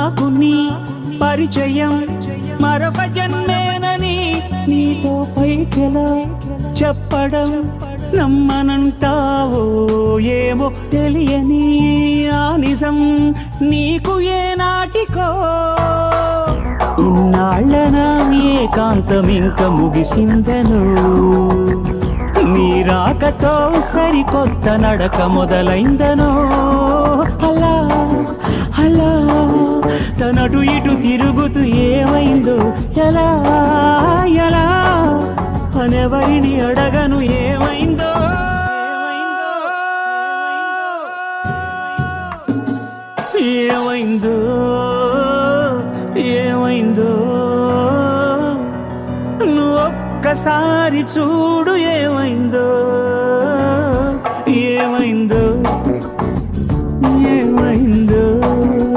నాకు నీ పరిచయం మరొక జన్మేనని నీతో పైకెలా చెప్పడం నమ్మనంటావో ఏమో తెలియని ఆ నిజం నీకు ఏనాటికో ఇన్నాళ్ళనా ఏకాంతం ఇంక ముగిసిందను నీ రాకతో సరికొత్త నడక మొదలైందనో అలా అలా తనటు ఇటు తిరుగుతూ ఏమైందో ఎలా ఎలా అనెవరిని అడగను ఏమైందో ఏమైందో ఏమైందో నువ్వు ఒక్కసారి చూడు ఏమైందో